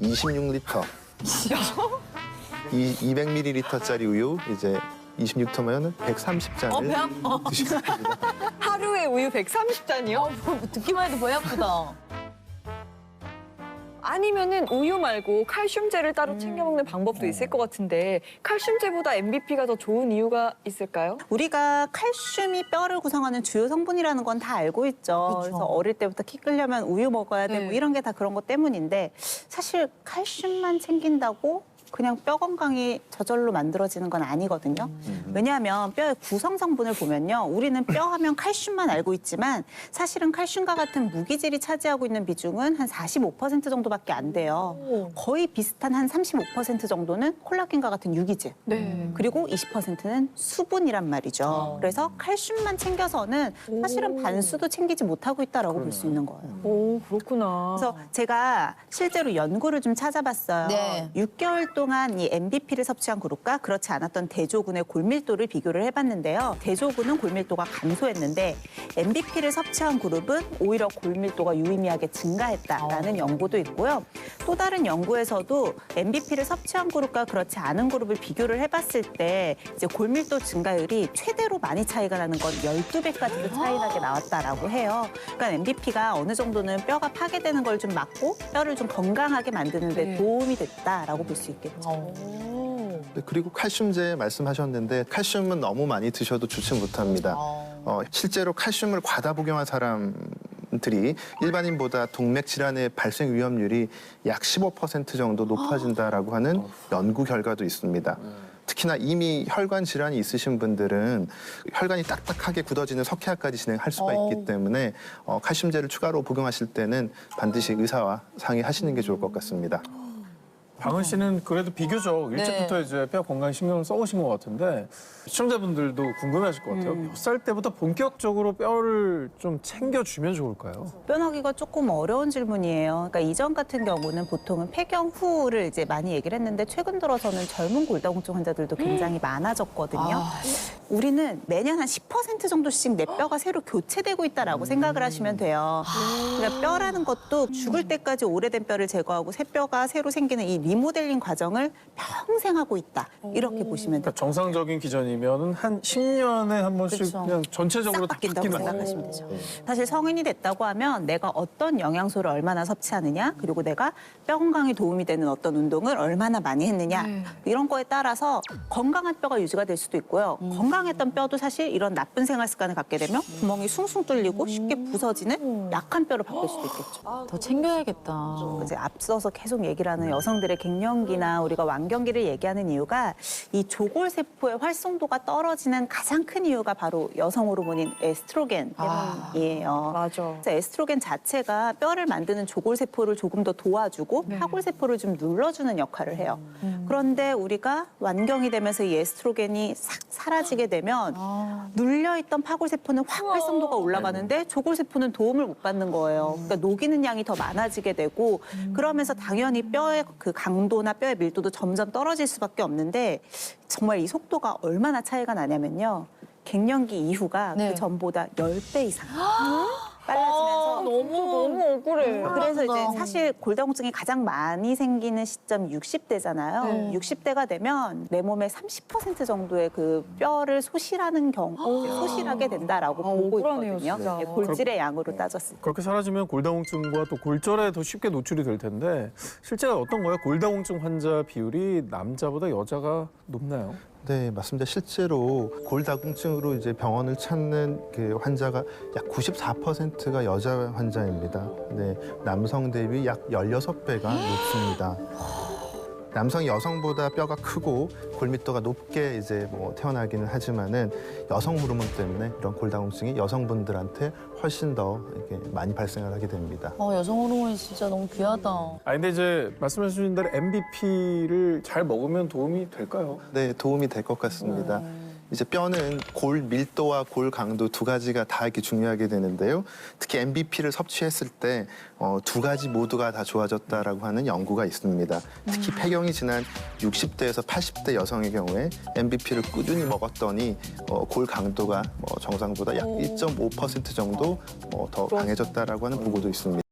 26리터. 200ml짜리 우유 이제 26리터면 130잔을 드시면 됩니다. 하루에 우유 130잔이요? 듣기만 해도 배 아프다. 아니면은 우유 말고 칼슘제를 따로 챙겨 먹는 방법도 있을 것 같은데 칼슘제보다 MBP가 더 좋은 이유가 있을까요? 우리가 칼슘이 뼈를 구성하는 주요 성분이라는 건 다 알고 있죠. 그쵸. 그래서 어릴 때부터 키 크려면 우유 먹어야 되고 네. 이런 게 다 그런 것 때문인데 사실 칼슘만 챙긴다고 그냥 뼈 건강이 저절로 만들어지는 건 아니거든요. 왜냐하면 뼈의 구성 성분을 보면요. 우리는 뼈 하면 칼슘만 알고 있지만 사실은 칼슘과 같은 무기질이 차지하고 있는 비중은 한 45% 정도밖에 안 돼요. 거의 비슷한 한 35% 정도는 콜라겐과 같은 유기질. 네. 그리고 20%는 수분이란 말이죠. 그래서 칼슘만 챙겨서는 사실은 반수도 챙기지 못하고 있다라고 볼 수 있는 거예요. 오, 그렇구나. 그래서 제가 실제로 연구를 좀 찾아봤어요. 네. 6개월 동안 이 MBP를 섭취한 그룹과 그렇지 않았던 대조군의 골밀도를 비교를 해봤는데요. 대조군은 골밀도가 감소했는데 MBP를 섭취한 그룹은 오히려 골밀도가 유의미하게 증가했다라는 연구도 있고요. 또 다른 연구에서도 MBP를 섭취한 그룹과 그렇지 않은 그룹을 비교를 해봤을 때 이제 골밀도 증가율이 최대로 많이 차이가 나는 건 12배까지도 차이 나게 나왔다라고 해요. 그러니까 MBP가 어느 정도는 뼈가 파괴되는 걸 좀 막고 뼈를 좀 건강하게 만드는 데 네. 도움이 됐다라고 볼 수 있겠죠. 네, 그리고 칼슘제 말씀하셨는데 칼슘은 너무 많이 드셔도 좋지 못합니다. 실제로 칼슘을 과다 복용한 사람들이 일반인보다 동맥 질환의 발생 위험률이 약 15% 정도 높아진다라고 하는 연구 결과도 있습니다. 특히나 이미 혈관 질환이 있으신 분들은 혈관이 딱딱하게 굳어지는 석회화까지 진행할 수가 있기 때문에 칼슘제를 추가로 복용하실 때는 반드시 의사와 상의하시는 게 좋을 것 같습니다. 방은 씨는 그래도 비교적 일찍부터 이제 뼈 건강 신경을 써오신 것 같은데 시청자분들도 궁금해하실 것 같아요. 몇 살 때부터 본격적으로 뼈를 좀 챙겨주면 좋을까요? 표현하기가 조금 어려운 질문이에요. 그러니까 이전 같은 경우는 보통은 폐경 후를 이제 많이 얘기를 했는데 최근 들어서는 젊은 골다공증 환자들도 굉장히 많아졌거든요. 우리는 매년 한 10% 정도씩 내 뼈가 새로 교체되고 있다라고 생각을 하시면 돼요. 그러니까 뼈라는 것도 죽을 때까지 오래된 뼈를 제거하고 새 뼈가 새로 생기는 이 리모델링 과정을 평생 하고 있다. 이렇게 보시면 돼요. 그러니까 정상적인 기전이면은 한 10년에 한 번씩 그렇죠. 그냥 전체적으로 싹 다 바뀐다고 바뀌는 생각하시면 되죠. 사실 성인이 됐다고 하면 내가 어떤 영양소를 얼마나 섭취하느냐, 그리고 내가 뼈 건강에 도움이 되는 어떤 운동을 얼마나 많이 했느냐, 이런 거에 따라서 건강한 뼈가 유지가 될 수도 있고요. 건강했던 뼈도 사실 이런 나쁜 생활 습관을 갖게 되면 구멍이 숭숭 뚫리고 쉽게 부서지는 약한 뼈로 바뀔 수도 있겠죠. 더 챙겨야겠다. 이제 앞서서 계속 얘기를 하는 여성들의 갱년기나 우리가 완경기를 얘기하는 이유가 이 조골세포의 활성도가 떨어지는 가장 큰 이유가 바로 여성 호르몬인 에스트로겐 때문이에요. 맞아. 그래서 에스트로겐 자체가 뼈를 만드는 조골세포를 조금 더 도와주고 파골세포를 좀 눌러주는 역할을 해요. 그런데 우리가 완경이 되면서 이 에스트로겐이 싹 사라지게 되면 눌려있던 파골세포는 확 활성도가 올라가는데 조골세포는 도움을 못 받는 거예요. 그러니까 녹이는 양이 더 많아지게 되고 그러면서 당연히 뼈의 그 강도나 뼈의 밀도도 점점 떨어질 수밖에 없는데 정말 이 속도가 얼마나 차이가 나냐면요. 갱년기 이후가 네. 그 전보다 10배 이상 빨라지면서 너무 억울해. 그래서 이제 사실 골다공증이 가장 많이 생기는 시점이 60대잖아요. 60대가 되면 내 몸의 30% 정도의 그 뼈를 소실하는 경우, 소실하게 된다라고 보고 억울하네요, 있거든요. 진짜. 예, 골질의 양으로 따졌을 때. 그렇게 사라지면 골다공증과 또 골절에 더 쉽게 노출이 될 텐데 실제가 어떤 거예요? 골다공증 환자 비율이 남자보다 여자가 높나요? 네, 맞습니다. 실제로 골다공증으로 이제 병원을 찾는 그 환자가 약 94%가 여자 환자입니다. 네, 남성 대비 약 16배가 높습니다. 남성이 여성보다 뼈가 크고 골밀도가 높게 이제 뭐 태어나기는 하지만은 여성 호르몬 때문에 이런 골다공증이 여성분들한테 훨씬 더 이렇게 많이 발생을 하게 됩니다. 여성 호르몬이 진짜 너무 귀하다. 근데 이제 말씀해 주신 대로 MBP를 잘 먹으면 도움이 될까요? 네, 도움이 될 것 같습니다. 이제 뼈는 골 밀도와 골 강도 두 가지가 다 이렇게 중요하게 되는데요. 특히 MBP를 섭취했을 때 두 가지 모두가 다 좋아졌다라고 하는 연구가 있습니다. 특히 폐경이 지난 60대에서 80대 여성의 경우에 MBP를 꾸준히 먹었더니 골 강도가 정상보다 약 1.5% 정도 더 강해졌다라고 하는 보고도 있습니다.